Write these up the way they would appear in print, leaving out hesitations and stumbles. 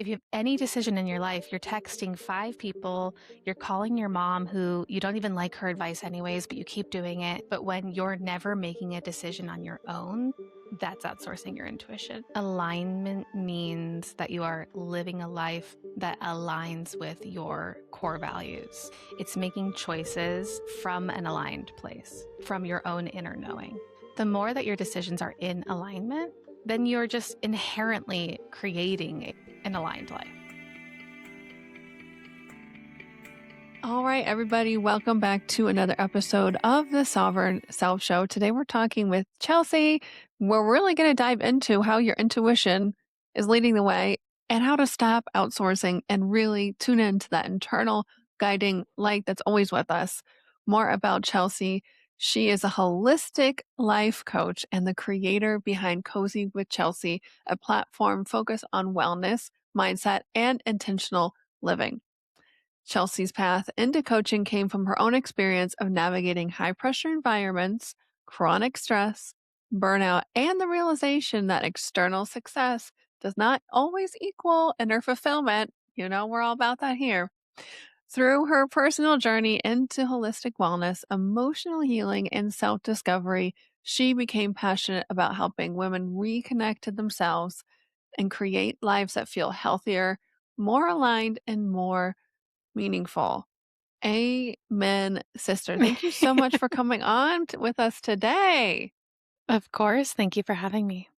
If you have any decision in your life, you're texting 5 people, you're calling your mom who you don't even like her advice anyways, but you keep doing it. But when you're never making a decision on your own, that's outsourcing your intuition. Alignment means that you are living a life that aligns with your core values. It's making choices from an aligned place, from your own inner knowing. The more that your decisions are in alignment, then you're just inherently creating an aligned life. All right, everybody, welcome back to another episode of the Sovereign Self Show. Today we're talking with Chelsea. We're really going to dive into how your intuition is leading the way and how to stop outsourcing and really tune into that internal guiding light that's always with us. More about Chelsea. She is a holistic life coach and the creator behind Cozy with Chelsea, a platform focused on wellness, mindset, and intentional living. Chelsea's path into coaching came from her own experience of navigating high pressure environments, chronic stress, burnout, and the realization that external success does not always equal inner fulfillment. You know, we're all about that here. Through her personal journey into holistic wellness, emotional healing, and self discovery, she became passionate about helping women reconnect to themselves and create lives that feel healthier, more aligned, and more meaningful. Amen, sister. Thank you so much for coming on with us today. Of course. Thank you for having me.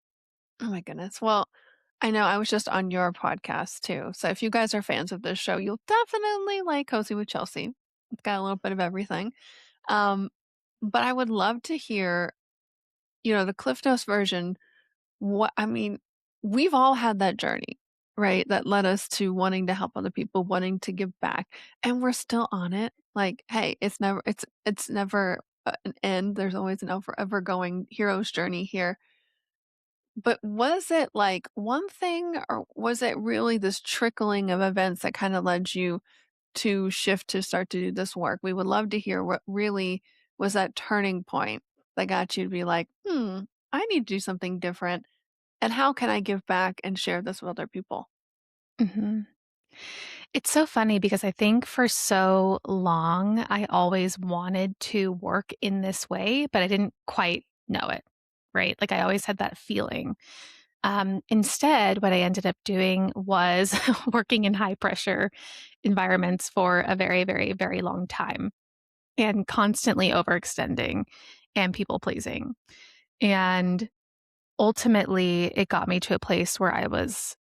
Oh my goodness. Well, I know I was just on your podcast too. So if you guys are fans of this show, you'll definitely like Cozy with Chelsea. It's got a little bit of everything. Um, but I would love to hear, the Cliff Notes version. We've all had that journey, right? That led us to wanting to help other people, wanting to give back, and we're still on it. Like, hey, it's never an end. There's always an ever going hero's journey here. But was it like one thing, or was it really this trickling of events that kind of led you to shift to start to do this work? We would love to hear what really was that turning point that got you to be like, I need to do something different. And how can I give back and share this with other people? Mhm. It's so funny because I think for so long, I always wanted to work in this way, but I didn't quite know it, right? Like I always had that feeling. Instead, what I ended up doing was working in high pressure environments for a very, very, very long time and constantly overextending and people pleasing. And ultimately, it got me to a place where it was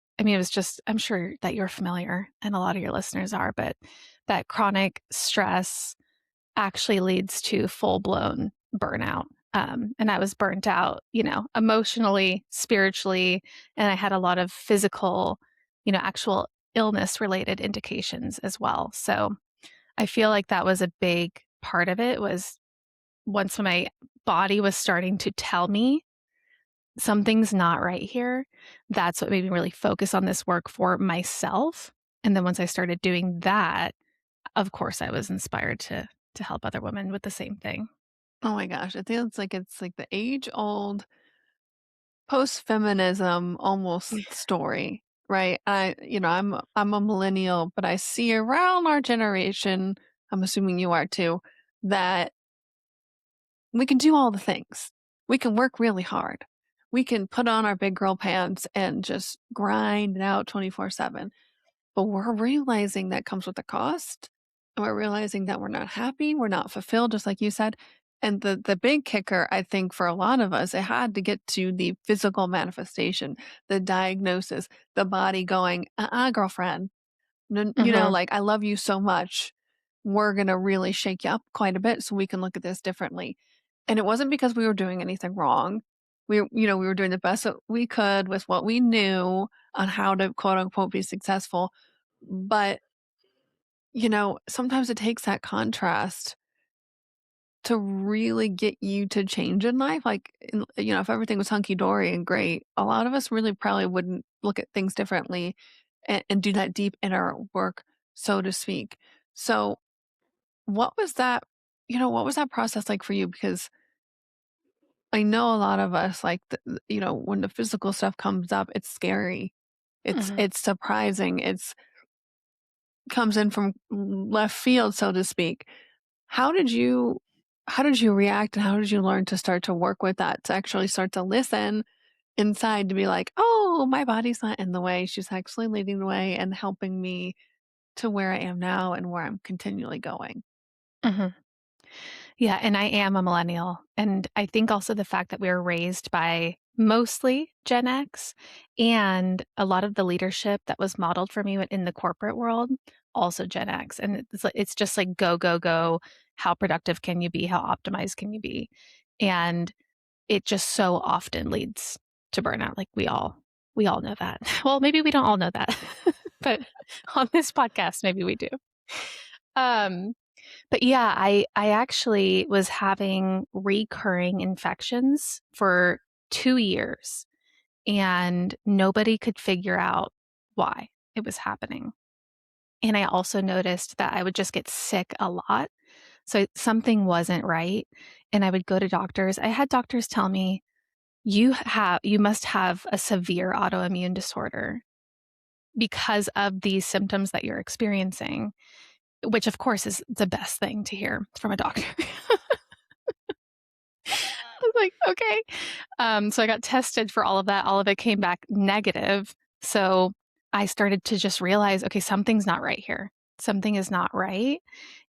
just, I'm sure that you're familiar and a lot of your listeners are, but that chronic stress actually leads to full blown burnout. And I was burnt out, emotionally, spiritually, and I had a lot of physical, actual illness related indications as well. So I feel like that was a big part of it was once my body was starting to tell me something's not right here. That's what made me really focus on this work for myself. And then once I started doing that, of course, I was inspired to help other women with the same thing. Oh my gosh, I think it's like the age old post feminism almost story, right? I'm a millennial, but I see around our generation, I'm assuming you are too, that we can do all the things. We can work really hard. We can put on our big girl pants and just grind it out 24/7. But we're realizing that comes with a cost. And we're realizing that we're not happy, we're not fulfilled, just like you said. And the big kicker, I think, for a lot of us, it had to get to the physical manifestation, the diagnosis, the body going, girlfriend, Mhm. like, I love you so much. We're going to really shake you up quite a bit so we can look at this differently. And it wasn't because we were doing anything wrong. We were doing the best that we could with what we knew on how to quote unquote be successful. But, sometimes it takes that contrast to really get you to change in life. Like, if everything was hunky dory and great, a lot of us really probably wouldn't look at things differently and do that deep inner work, so to speak. So, what was that? What was that process like for you? Because I know a lot of us, like, when the physical stuff comes up, it's scary. Mhm. It's surprising. It's comes in from left field, so to speak. How did you how did you react and how did you learn to start to work with that, to actually start to listen inside to be like, "Oh, my body's not in the way. She's actually leading the way and helping me to where I am now and where I'm continually going." Mhm. Yeah, and I am a millennial, and I think also the fact that we were raised by mostly Gen X, and a lot of the leadership that was modeled for me in the corporate world, also Gen X, and it's just like, "Go, go, go. How productive can you be? How optimized can you be?" And it just so often leads to burnout, like, we all know that. Well, maybe we don't all know that, but on this podcast, maybe we do. Um but yeah, I actually was having recurring infections for 2 years, and nobody could figure out why it was happening. And I also noticed that I would just get sick a lot, so something wasn't right, and I would go to doctors. I had doctors tell me, You must have a severe autoimmune disorder because of these symptoms that you're experiencing," which, of course, is the best thing to hear from a doctor. I was like, "Okay." So I got tested for all of that. All of it came back negative. So I started to just realize, okay, something's not right here. Something is not right.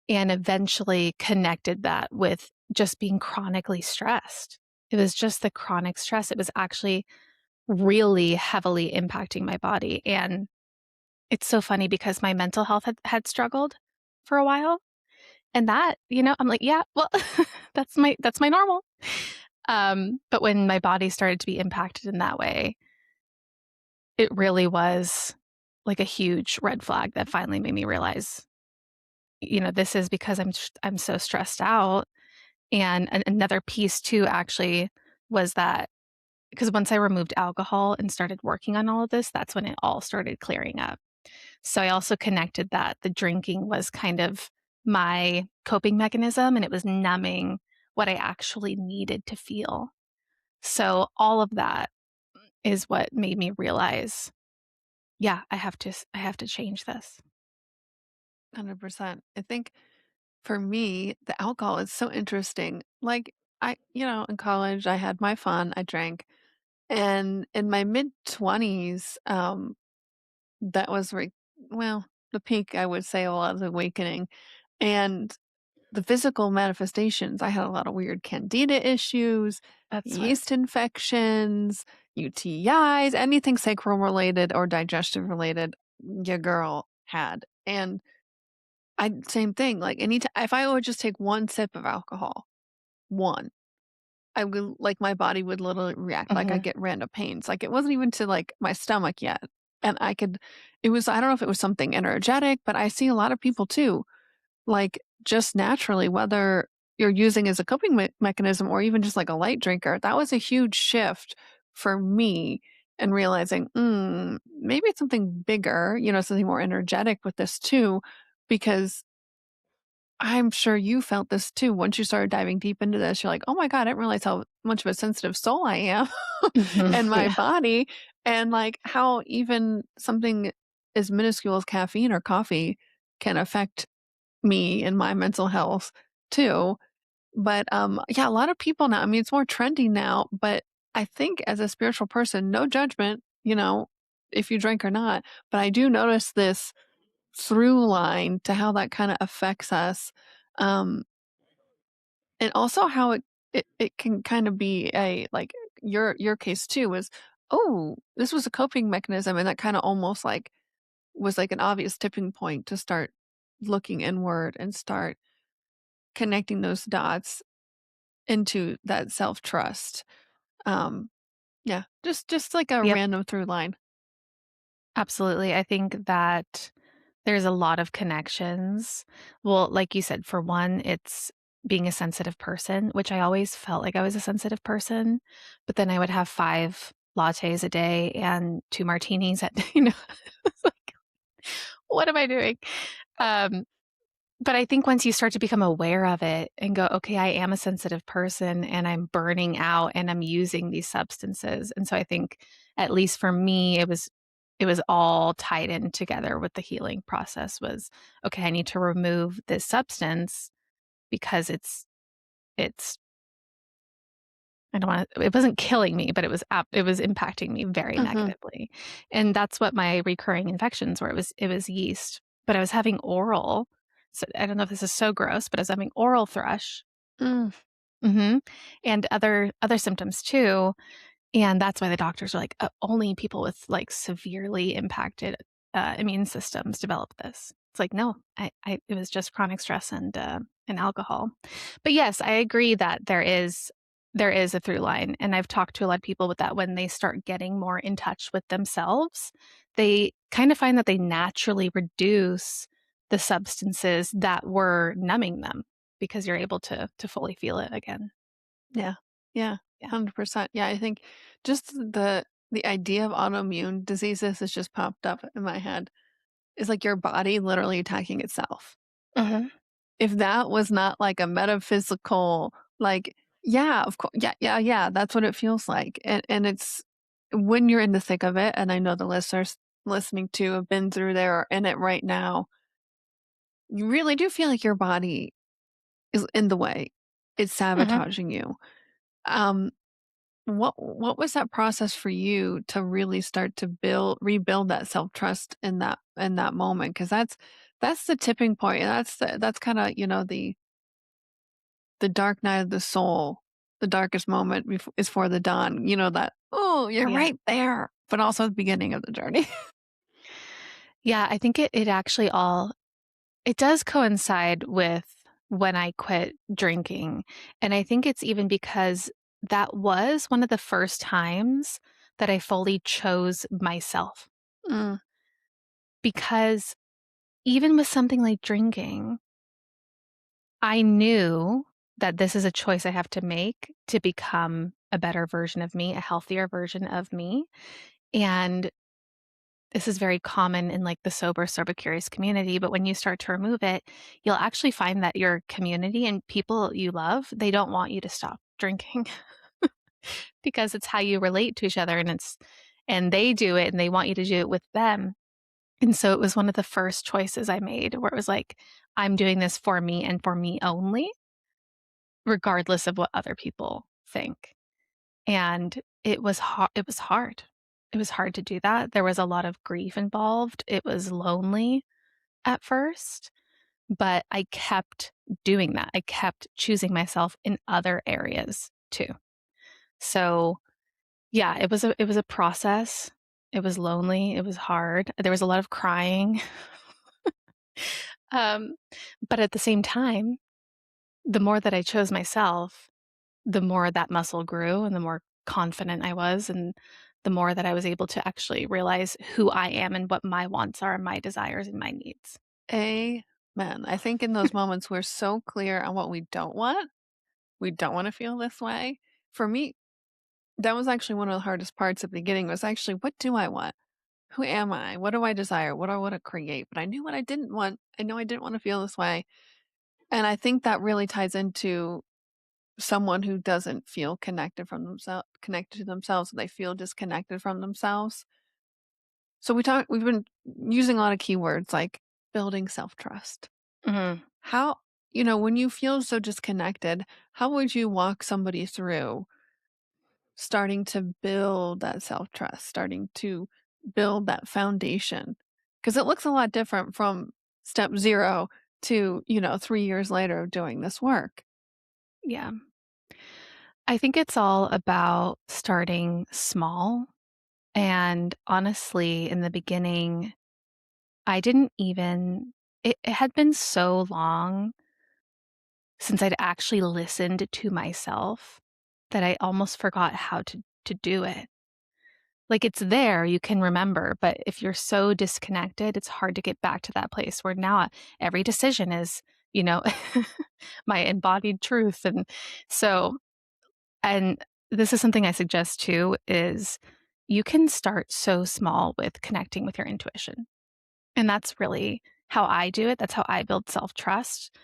And eventually connected that with just being chronically stressed. It was just the chronic stress. It was actually really heavily impacting my body. And it's so funny because my mental health had struggled for a while. And that, I'm like, yeah, well, that's my normal. But when my body started to be impacted in that way, it really was like a huge red flag that finally made me realize, this is because I'm so stressed out. And another piece too actually was that because once I removed alcohol and started working on all of this, that's when it all started clearing up. So I also connected that the drinking was kind of my coping mechanism and it was numbing what I actually needed to feel. So all of that is what made me realize, yeah, I have to change this. 100%. I think for me, the alcohol is so interesting. Like, in college, I had my fun, I drank. And in my mid-20s, that was well, the peak, I would say, of a lot of the awakening. And the physical manifestations, I had a lot of weird candida issues, That's what yeast infections, UTIs, anything sacral related or digestive related, your girl had. And I same thing, like anytime if I would just take one sip of alcohol, one, I would like my body would literally react like I Mhm. get random pains. Like it wasn't even to like my stomach yet. And it was, I don't know if it was something energetic, but I see a lot of people too, like just naturally, whether you're using as a coping mechanism or even just like a light drinker, that was a huge shift for me and realizing, maybe it's something bigger, something more energetic with this too, because I'm sure you felt this too. Once you started diving deep into this, you're like, oh my God, I didn't realize how much of a sensitive soul I am Mhm. and my Yeah. body, and like how even something as minuscule as caffeine or coffee can affect me and my mental health too. But yeah, a lot of people now, I mean, it's more trendy now, but I think as a spiritual person, no judgment, if you drink or not. But I do notice this through line to how that kind of affects us. Um, and also how it can kind of be a like your case too was, oh, this was a coping mechanism, and that kind of almost like was like an obvious tipping point to start looking inward and start connecting those dots into that self-trust. Um, yeah, just like a Yep, random through line. absolutely. I think that there's a lot of connections. Well, like you said, for one, it's being a sensitive person, which I always felt like I was a sensitive person, but then I would have 5 lattes a day and 2 martinis at it's like, "What am I doing?" Um, but I think once you start to become aware of it and go, "Okay, I am a sensitive person and I'm burning out and I'm using these substances." And so I think, at least for me, it was all tied in together with the healing process was, okay, I need to remove this substance because it's I don't wanna it wasn't killing me, but it was impacting me very Mhm. negatively, and that's what my recurring infections were. It was yeast, but I was having oral, so I don't know if this is so gross, but I was having oral thrush. Mm. Mhm, and other symptoms too, and that's why the doctors are like, only people with, like, severely impacted, immune systems develop this." It's like, no, I it was just chronic stress and alcohol. But yes, I agree that there is a through line, and I've talked to a lot of people with that when they start getting more in touch with themselves, they kind of find that they naturally reduce the substances that were numbing them because you're able to fully feel it again. Yeah. Yeah. Yeah. 100%. Yeah, I think just the idea of autoimmune diseases has just popped up in my head. It's like your body literally attacking itself. Mhm. If that was not like a metaphysical, like, yeah, of course, yeah, yeah, yeah, that's what it feels like. And it's when you're in the thick of it, and I know the listeners listening to have been through there or in it right now, you really do feel like your body is in the way. It's Mhm. sabotaging you. Um, what was that process for you to really start to rebuild that self-trust in that moment? Because that's the tipping point, and that's kinda, the dark night of the soul, the darkest moment is for the dawn. You know that, "Oh, you're Yeah. right there," but also the beginning of the journey. Yeah, I think it actually all it does coincide with when I quit drinking, and I think it's even because that was one of the first times that I fully chose myself. Mm, Because even with something like drinking, I knew that this is a choice I have to make to become a better version of me, a healthier version of me, and this is very common in, like, the sober curious community, but when you start to remove it, you'll actually find that your community and people you love, they don't want you to stop drinking because it's how you relate to each other, and they do it, and they want you to do it with them, and so it was one of the first choices I made where it was like, "I'm doing this for me and for me only, regardless of what other people think." And it was hard. It was hard to do that. There was a lot of grief involved. It was lonely at first, but I kept doing that. I kept choosing myself in other areas too. So, yeah, it was a process. It was lonely, it was hard. There was a lot of crying. Um, but at the same time, the more that I chose myself, the more that muscle grew and the more confident I was and the more that I was able to actually realize who I am and what my wants are and my desires and my needs. amen. I think in those moments, we're so clear on what we don't want. We don't wanna feel this way. For me, that was actually one of the hardest parts at the beginning was actually, "What do I want? Who am I? What do I desire? What do I wanna create?" But I knew what I didn't want. I know I didn't wanna feel this way, and I think that really ties into someone who doesn't feel connected to themselves, they feel disconnected from themselves. So we've been using a lot of keywords like building self-trust. Mhm. How when you feel so disconnected, how would you walk somebody through starting to build that self-trust, starting to build that foundation? Because it looks a lot different from step 0 to, 3 years later of doing this work. Yeah. I think it's all about starting small. And honestly, in the beginning, I didn't even, it had been so long since I'd actually listened to myself that I almost forgot how to do it. Like it's there, you can remember, but if you're so disconnected, it's hard to get back to that place where now every decision is, you know, my embodied truth. And this is something I suggest too is you can start so small with connecting with your intuition. And that's really how I do it. That's how I build self-trust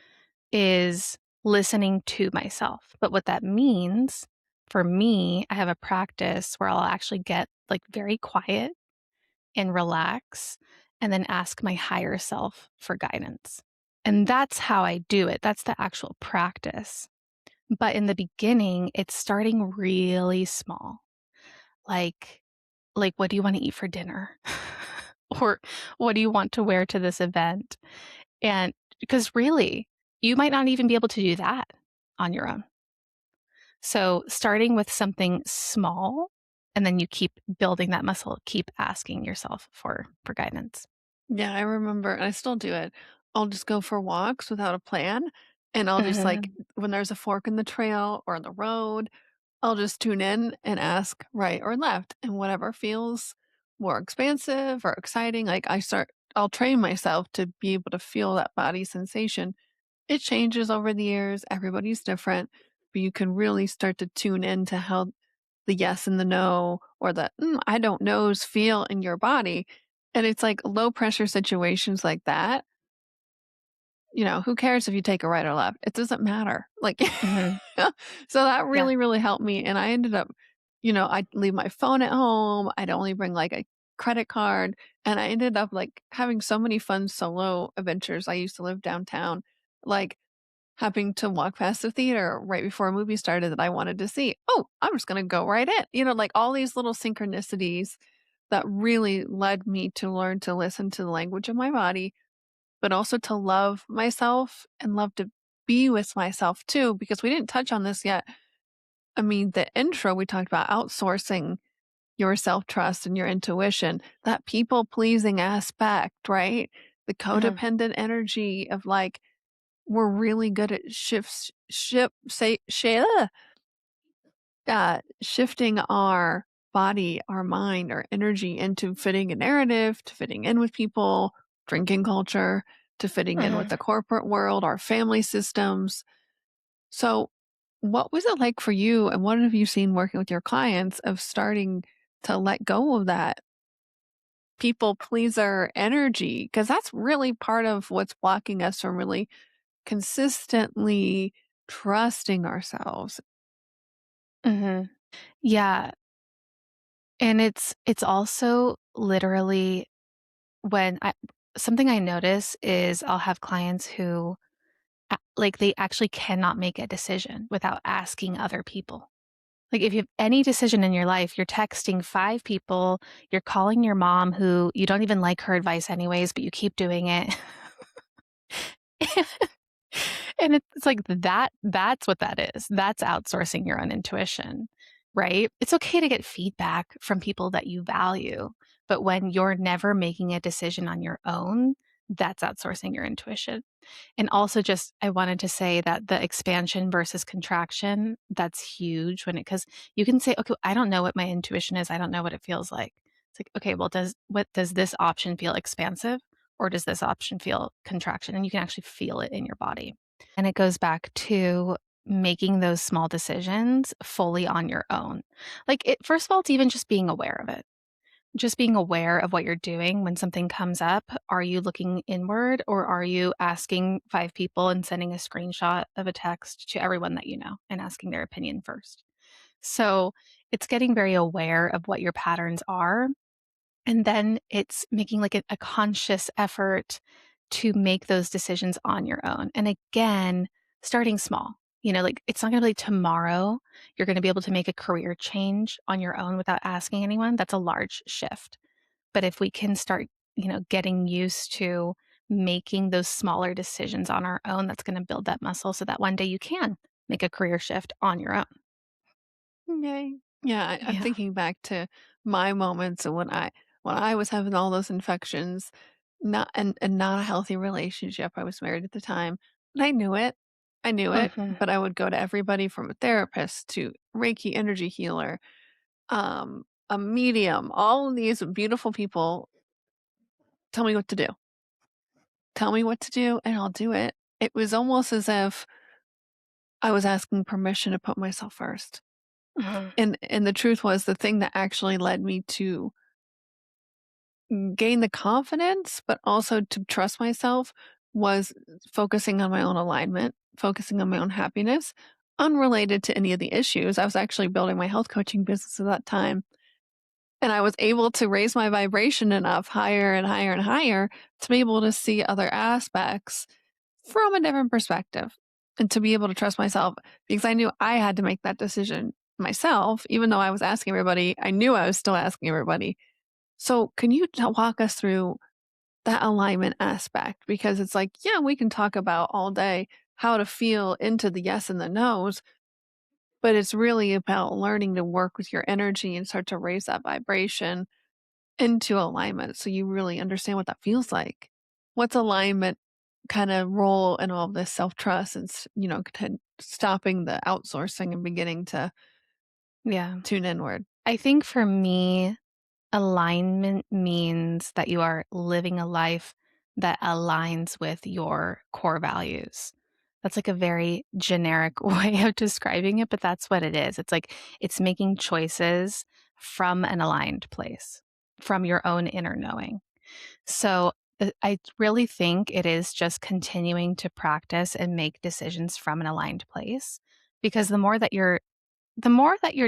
is listening to myself. But what that means for me, I have a practice where I'll actually get like very quiet and relax and then ask my higher self for guidance. And that's how I do it. That's the actual practice. But in the beginning, it's starting really small. Like what do you wanna eat for dinner? Or what do you want to wear to this event? And because really, you might not even be able to do that on your own. So starting with something small, and then you keep building that muscle, keep asking yourself for guidance. Yeah, I remember, and I still do it. I'll just go for walks without a plan, and I'll just like Mhm, when there's a fork in the trail or the road, I'll just tune in and ask right or left, and whatever feels more expansive or exciting, I'll train myself to be able to feel that body sensation. It changes over the years, everybody's different, but you can really start to tune in to how the yes and the no or the I don't knows feel in your body. And it's like low pressure situations like that, who cares if you take a right or left? It doesn't matter. Like, mhm, so that yeah, really, really helped me. And I ended up, I'd leave my phone at home. I'd only bring like a credit card. And I ended up like having so many fun solo adventures. I used to live downtown. Like, having to walk past the theater right before a movie started that I wanted to see. Oh, I'm just gonna go right in. Like all these little synchronicities that really led me to learn to listen to the language of my body, but also to love myself and love to be with myself too, because we didn't touch on this yet. I mean, the intro, we talked about outsourcing your self trust and your intuition, that people pleasing aspect, right? The mhm, codependent energy of like, we're really good at shifting our body, our mind, our energy into fitting a narrative, to fitting in with people, drinking culture, to fitting in with mhm. the corporate world, our family systems. So, what was it like for you, and what have you seen working with your clients of starting to let go of that people pleaser energy? Because that's really part of what's blocking us from really consistently trusting ourselves. Mhm. Yeah, and it's also literally when I something I notice is I'll have clients who like, they actually cannot make a decision without asking other people. Like, if you have any decision in your life, you're texting 5 people, you're calling your mom who you don't even like her advice anyways, but you keep doing it. And it's like that's what that is. That's outsourcing your own intuition, right? It's okay to get feedback from people that you value, but when you're never making a decision on your own, that's outsourcing your intuition. And also just I wanted to say that the expansion versus contraction, that's huge when it because you can say, "Okay, I don't know what my intuition is. I don't know what it feels like." It's like, "Okay, well, does this option feel expansive or does this option feel contraction?" And you can actually feel it in your body. And it goes back to making those small decisions fully on your own. Like, first of all, it's even just being aware of it. Just being aware of what you're doing when something comes up. Are you looking inward or are you asking 5 people and sending a screenshot of a text to everyone that you know and asking their opinion first? So, it's getting very aware of what your patterns are, and then it's making, like, a conscious effort to make those decisions on your own. And again, starting small. Like, it's not gonna be like tomorrow you're gonna be able to make a career change on your own without asking anyone. That's a large shift. But if we can start, getting used to making those smaller decisions on our own, that's gonna build that muscle so that one day you can make a career shift on your own. Yay. Yeah, I'm Yeah. thinking back to my moments of when I was having all those infections, not and not a healthy relationship. I was married at the time, and I knew it. I knew it, Mhm. but I would go to everybody from a therapist to Reiki energy healer, a medium, all of these beautiful people tell me what to do. Tell me what to do, and I'll do it. It was almost as if I was asking permission to put myself first. Mhm. And the truth was the thing that actually led me to gain the confidence, but also to trust myself was focusing on my own alignment, focusing on my own happiness, unrelated to any of the issues. I was actually building my health coaching business at that time. And I was able to raise my vibration enough higher and higher and higher to be able to see other aspects from a different perspective and to be able to trust myself because I knew I had to make that decision myself. Even though I was asking everybody, I knew I was still asking everybody. So, can you walk us through that alignment aspect? Because it's like, yeah, we can talk about all day how to feel into the yes and the no's, but it's really about learning to work with your energy and start to raise that vibration into alignment so you really understand what that feels like. What's alignment kind of role in all of this self-trust and, stopping the outsourcing and beginning to Yeah. tune inward? I think for me, alignment means that you are living a life that aligns with your core values. That's like a very generic way of describing it, but that's what it is. It's like it's making choices from an aligned place, from your own inner knowing. So I really think it is just continuing to practice and make decisions from an aligned place because the more that your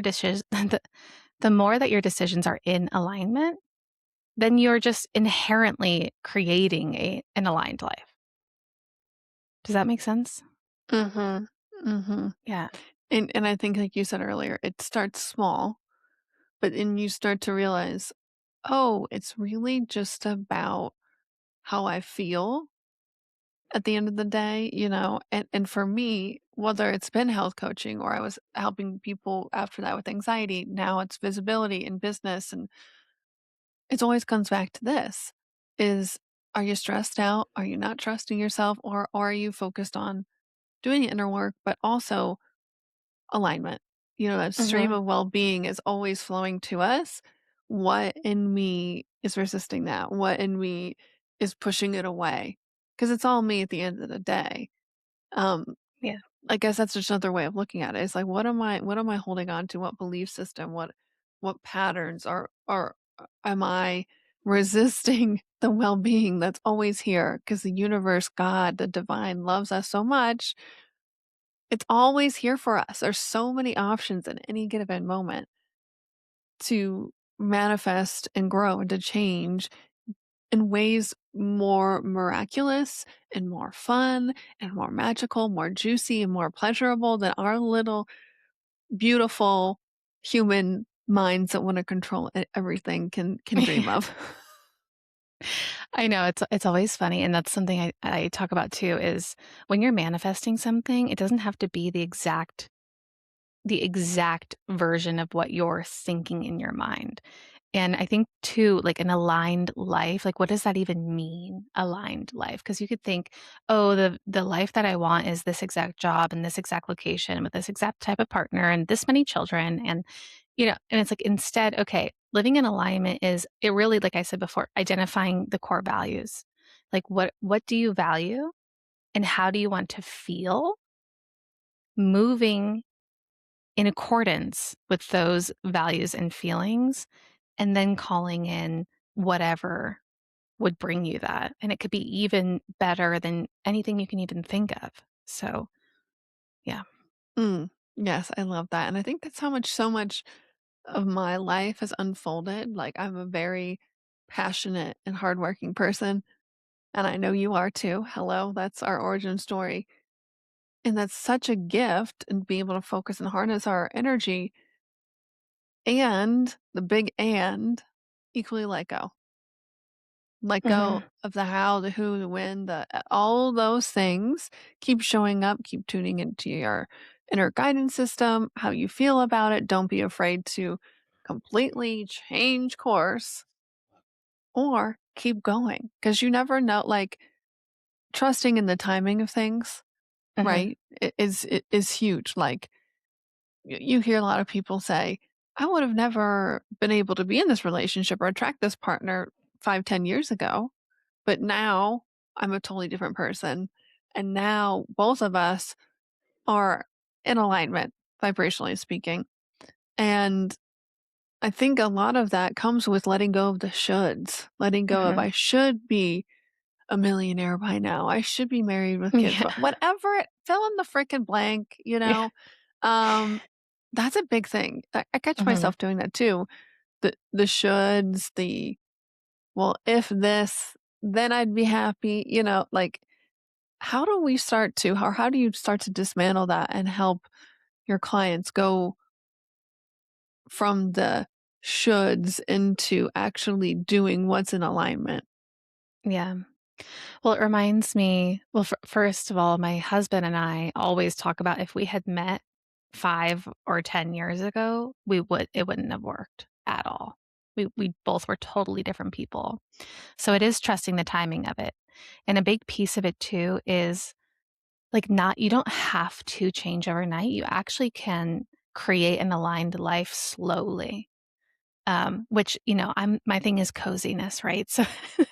decisions the more that your decisions are in alignment, then you're just inherently creating an aligned life. Does that make sense? Mhm. Mhm. Yeah. And I think like you said earlier, it starts small, but then you start to realize, "Oh, it's really just about how I feel at the end of the day," And for me, whether it's been health coaching or I was helping people after that with anxiety, now it's visibility in business, and it always comes back to this, is are you stressed out? Are you not trusting yourself? Or are you focused on doing the inner work, but also alignment? That stream Mhm. of well-being is always flowing to us. What in me is resisting that? What in me is pushing it away? Because it's all me at the end of the day. Um, Yeah. I guess that's just another way of looking at it. It's like, what am I holding on to? What belief system? What patterns are am I resisting the well-being that's always here? Because the universe, God, the divine loves us so much. It's always here for us. There's so many options in any given moment to manifest and grow and to change in ways more miraculous and more fun and more magical, more juicy and more pleasurable than our little beautiful human minds that want to control everything can dream of. I know it's always funny, and that's something I talk about too, is when you're manifesting something, it doesn't have to be the exact version of what you're thinking in your mind. And I think too, like an aligned life, like what does that even mean? Aligned life? Because you could think, oh, the life that I want is this exact job and this exact location with this exact type of partner and this many children. And it's like instead, okay, living in alignment is it really, like I said before, identifying the core values. Like what do you value and how do you want to feel moving in accordance with those values and feelings, and then calling in whatever would bring you that. And it could be even better than anything you can even think of. So, yeah. Mm, yes, I love that. And I think that's how much so much of my life has unfolded. Like I'm a very passionate and hardworking person. And I know you are too. Hello, that's our origin story. And that's such a gift and being able to focus and harness our energy and the big and equally let go. Let go Mhm. of the how, the who, the when, all those things. Keep showing up, keep tuning into your inner guidance system, how you feel about it. Don't be afraid to completely change course or keep going because you never know. Like trusting in the timing of things, Mhm. right? Is huge. Like you hear a lot of people say, I would have never been able to be in this relationship or attract this partner 5, 10 years ago. But now I'm a totally different person. And now both of us are in alignment, vibrationally speaking. And I think a lot of that comes with letting go of the shoulds, letting go of I Mhm. should be a millionaire by now. I should be married with kids, but Yeah. whatever fill in the freaking blank, Yeah. Um, that's a big thing. I catch Mhm. myself doing that too. the shoulds, the well, if this, then I'd be happy, like how do we start to or how do you start to dismantle that and help your clients go from the shoulds into actually doing what's in alignment? Yeah. Well, it reminds me, well, first of all, my husband and I always talk about if we had met 5 or 10 years ago, it wouldn't have worked at all. We both were totally different people. So it is trusting the timing of it. And a big piece of it too is like not you don't have to change overnight. You actually can create an aligned life slowly. Which, my thing is coziness, right? So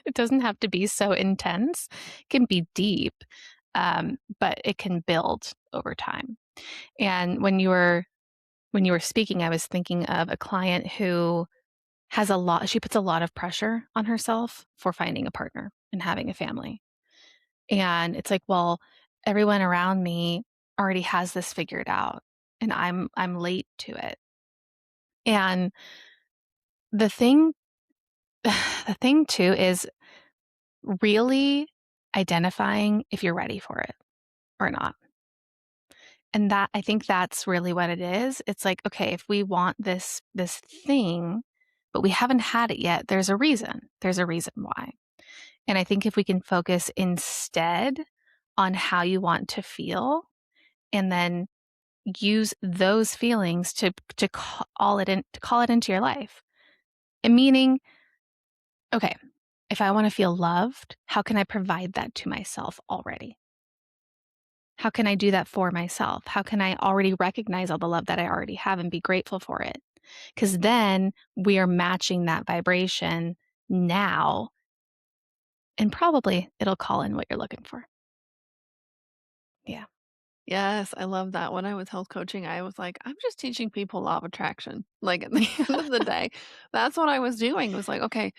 it doesn't have to be so intense. It can be deep, but it can build over time. And when you were speaking, I was thinking of a client who she puts a lot of pressure on herself for finding a partner and having a family. And it's like, well, everyone around me already has this figured out and I'm late to it. And the thing the thing too is really identifying if you're ready for it or not. And that I think that's really what it is. It's like, okay, if we want this thing, but we haven't had it yet, there's a reason. There's a reason why. And I think if we can focus instead on how you want to feel and then use those feelings to call it into your life. And meaning, okay, if I want to feel loved, how can I provide that to myself already? How can I do that for myself? How can I already recognize all the love that I already have and be grateful for it? Because then we are matching that vibration now, and probably it'll call in what you're looking for. Yeah. Yes, I love that. When I was health coaching, I was like, I'm just teaching people law of attraction. Like at the end of the day, that's what I was doing. It was like, okay,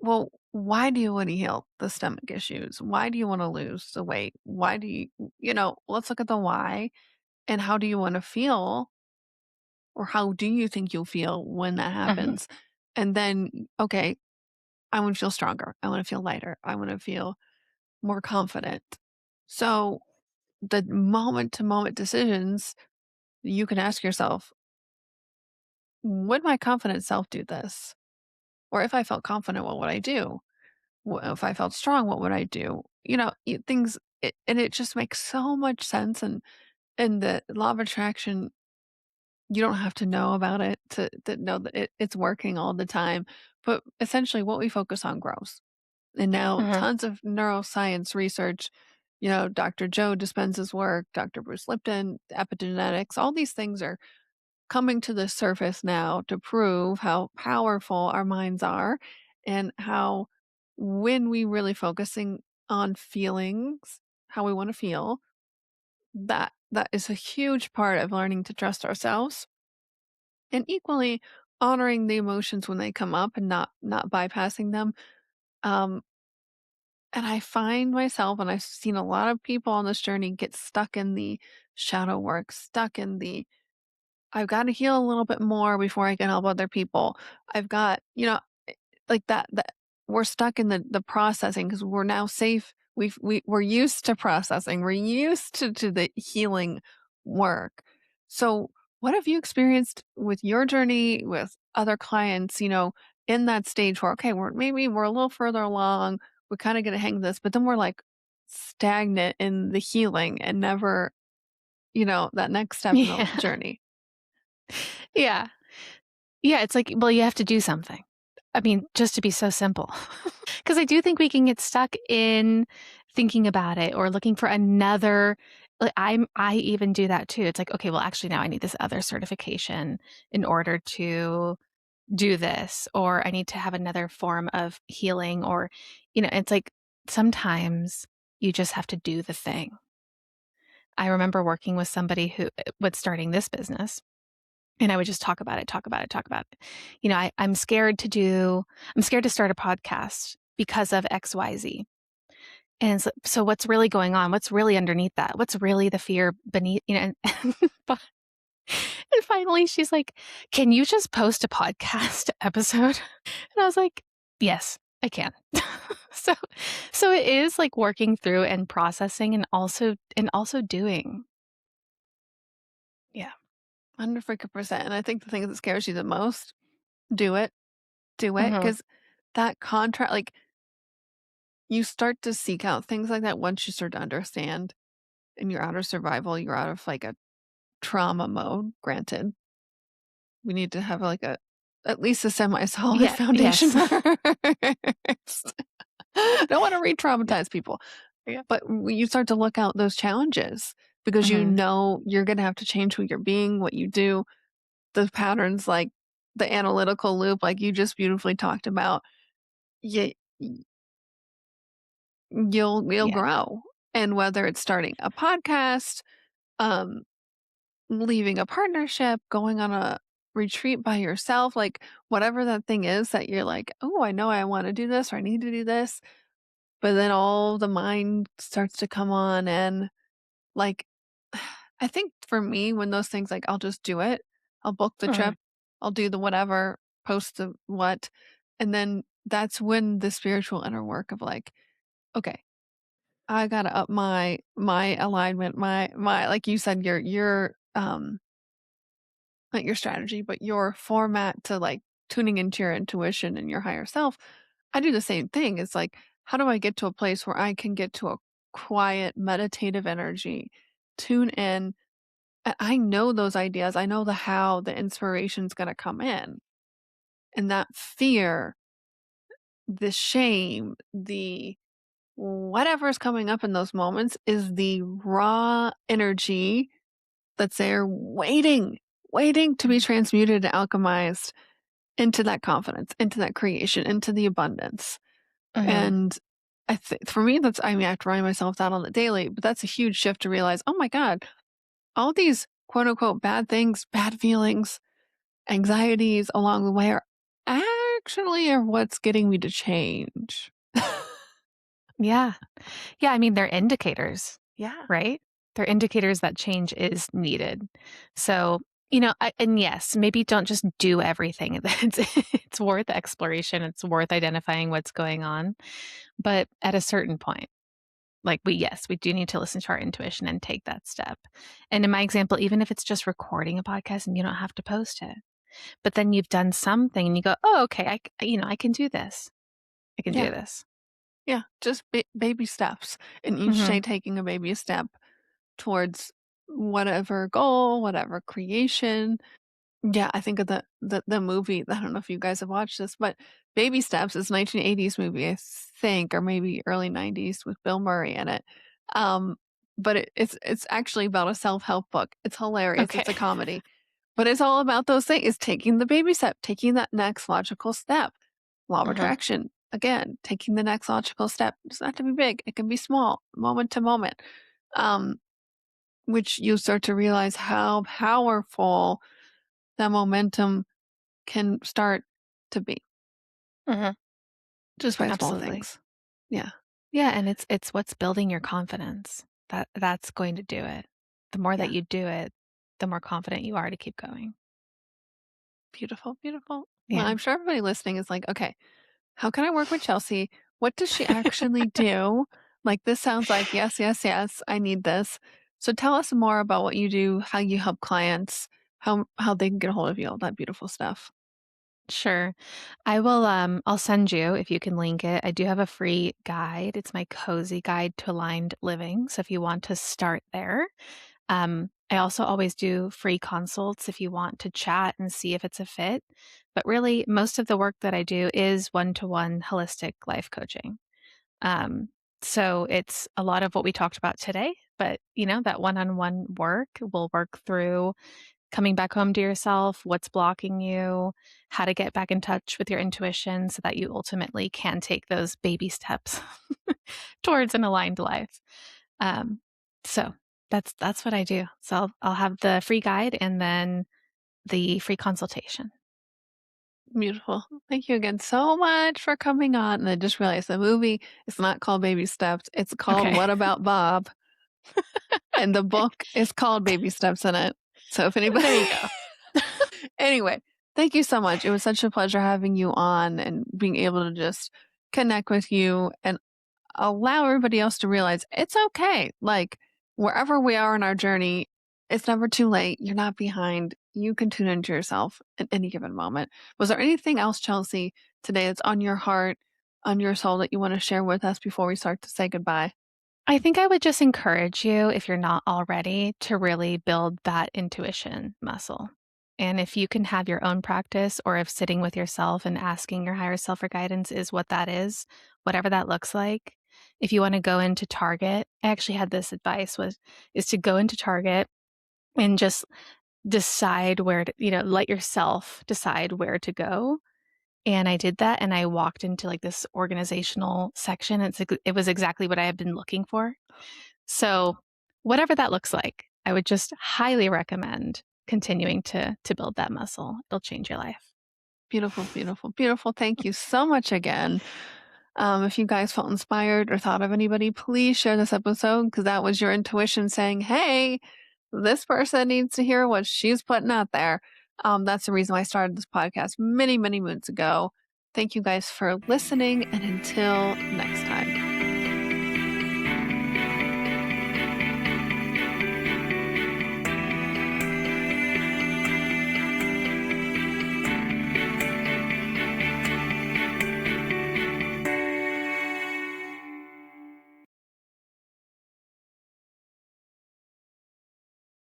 well, why do you want to heal the stomach issues? Why do you want to lose the weight? Why do you, let's look at the why and how do you want to feel or how do you think you'll feel when that Mhm. happens? And then, okay, I want to feel stronger. I want to feel lighter. I want to feel more confident. So the moment to moment decisions, you can ask yourself, would my confident self do this? Or if I felt confident, what would I do? If I felt strong, what would I do? Things, and it just makes so much sense. And the law of attraction, you don't have to know about it to know that it's working all the time. But essentially, what we focus on grows. And now, Mhm. tons of neuroscience research, Dr. Joe Dispenza's work, Dr. Bruce Lipton, epigenetics, all these things are coming to the surface now to prove how powerful our minds are and how when we really focusing on feelings, how we want to feel, that is a huge part of learning to trust ourselves and equally honoring the emotions when they come up and not bypassing them. Um, and I find myself, and I've seen a lot of people on this journey get stuck in the shadow work, stuck in the I've got to heal a little bit more before I can help other people. I've got, like that we're stuck in the processing because we're now safe. We're used to processing. We're used to the healing work. So what have you experienced with your journey with other clients, in that stage where, okay, we're a little further along, we kind of get a hang of this, but then we're like stagnant in the healing and never, that next step in the Yeah. journey. Yeah. Yeah, it's like, well, you have to do something. I mean, just to be so simple. Because I do think we can get stuck in thinking about it or looking for another I even do that too. It's like, okay, well, actually now I need this other certification in order to do this, or I need to have another form of healing or, it's like sometimes you just have to do the thing. I remember working with somebody who was starting this business. And I would just talk about it, talk about it, talk about it. I'm scared to start a podcast because of XYZ. And so what's really going on? What's really underneath that? What's really the fear beneath, And finally, she's like, "Can you just post a podcast episode?" And I was like, "Yes, I can." So so it is, like, working through and processing and also doing. Yeah. 100%. And I think the thing that scares you the most, do it, do it. Mhm. Because that contract, like, you start to seek out things like that once you start to understand and you're out of survival, you're out of like a trauma mode. Granted, we need to have like a at least a semi-solid Yeah, foundation yes. first. Don't want to Yeah, re-traumatize people. yeah. But when you start to look out those challenges because you Mhm. know you're gonna have to change who you're being, what you do, the patterns like the analytical loop, like you just beautifully talked about, you, you'll Yeah. grow. And whether it's starting a podcast, um, leaving a partnership, going on a retreat by yourself, like whatever that thing is that you're like, oh, I know I want to do this or I need to do this. But then all the mind starts to come on and like, I think for me, when those things like I'll just do it, I'll book the Mhm. trip, I'll do the whatever, post the what, and then that's when the spiritual inner work of like, okay, I gotta up my alignment, my like you said, your not your strategy, but your format to like tuning into your intuition and your higher self. I do the same thing. It's like, how do I get to a place where I can get to a quiet, meditative energy, tune in? I know those ideas. I know the how the inspiration's going to come in. And that fear, the shame, the whatever's coming up in those moments is the raw energy that's there waiting to be Mhm. transmuted and alchemized into that confidence, into that creation, into the abundance. Mhm. And I think for me, that's, I mean, I have to remind myself that on the daily, but that's a huge shift to realize, oh my God, all these quote unquote bad things, bad feelings, anxieties along the way are what's getting me to change. Yeah. Yeah, I mean, they're indicators, Yeah. right? They're indicators that change is needed. So, and yes, maybe don't just do everything. It's worth exploration. It's worth identifying what's going on. But at a certain point, like yes, we do need to listen to our intuition and take that step. And in my example, even if it's just recording a podcast and you don't have to post it, but then you've done something and you go, oh, okay, I can do this. I can do Yeah. this. Yeah. Just baby steps. And each day Hmm. taking a baby step towards whatever goal, whatever creation. Yeah, I think of the movie. I don't know if you guys have watched this, but Baby Steps is a 1980s movie, I think, or maybe early 90s with Bill Murray in it. Um, but it's actually about a self-help book. It's hilarious. Okay. It's a comedy. But it's all about those things. It's taking the baby step, taking that next logical step. Law of Hmm. attraction. Again, taking the next logical step. It doesn't have to be big. It can be small, moment to moment. Um, which you start to realize how powerful that momentum can start to be Hmm. just by small Absolutely. things. Yeah, Yeah, and it's what's building your confidence. That's going to do it. The more that yeah. you do it, the more confident you are to keep going. Beautiful, beautiful. Well, Yeah. I'm sure everybody listening is like, okay, how can I work with Chelsea? What does she actually do? Like, this sounds like, yes, yes, yes, I need this. So tell us more about what you do, how you help clients, how they can get a hold of you, all that beautiful stuff. Sure. I'll send you if you can link it. I do have a free guide. It's my cozy guide to aligned living. So if you want to start there, I also always do free consults if you want to chat and see if it's a fit. But really, most of the work that I do is one-to-one holistic life coaching. Um, so it's a lot of what we talked about today, but that one-on-one work will work through coming back home to yourself, what's blocking you, how to get back in touch with your intuition so that you ultimately can take those baby steps towards an aligned life. Um, so that's what I do. So I'll have the free guide and then the free consultation. Beautiful. Thank you again so much for coming on. And I just realized the movie is not called Baby Steps. It's called Okay. What About Bob? And the book is called Baby Steps in it. So if There you anybody go. anyway, thank you so much. It was such a pleasure having you on and being able to just connect with you and allow everybody else to realize it's okay. Like wherever we are in our journey, it's never too late. You're not behind. You can tune into yourself at any given moment. Was there anything else, Chelsea, today that's on your heart, on your soul that you want to share with us before we start to say goodbye? I think I would just encourage you, if you're not already, to really build that intuition muscle. And if you can have your own practice, or if sitting with yourself and asking your higher self for guidance is what that is, whatever that looks like. If you want to go into Target, I actually had this advice was is to go into Target and just decide where to, let yourself decide where to go. And I did that and I walked into like this organizational section. It was exactly what I had been looking for. So, whatever that looks like, I would just highly recommend continuing to build that muscle. It'll change your life. Beautiful, beautiful, beautiful. Thank you so much again. If you guys felt inspired or thought of anybody, please share this episode because that was your intuition saying, hey, this person needs to hear what she's putting out there. That's the reason why I started this podcast many, many moons ago. Thank you guys for listening, and until next time.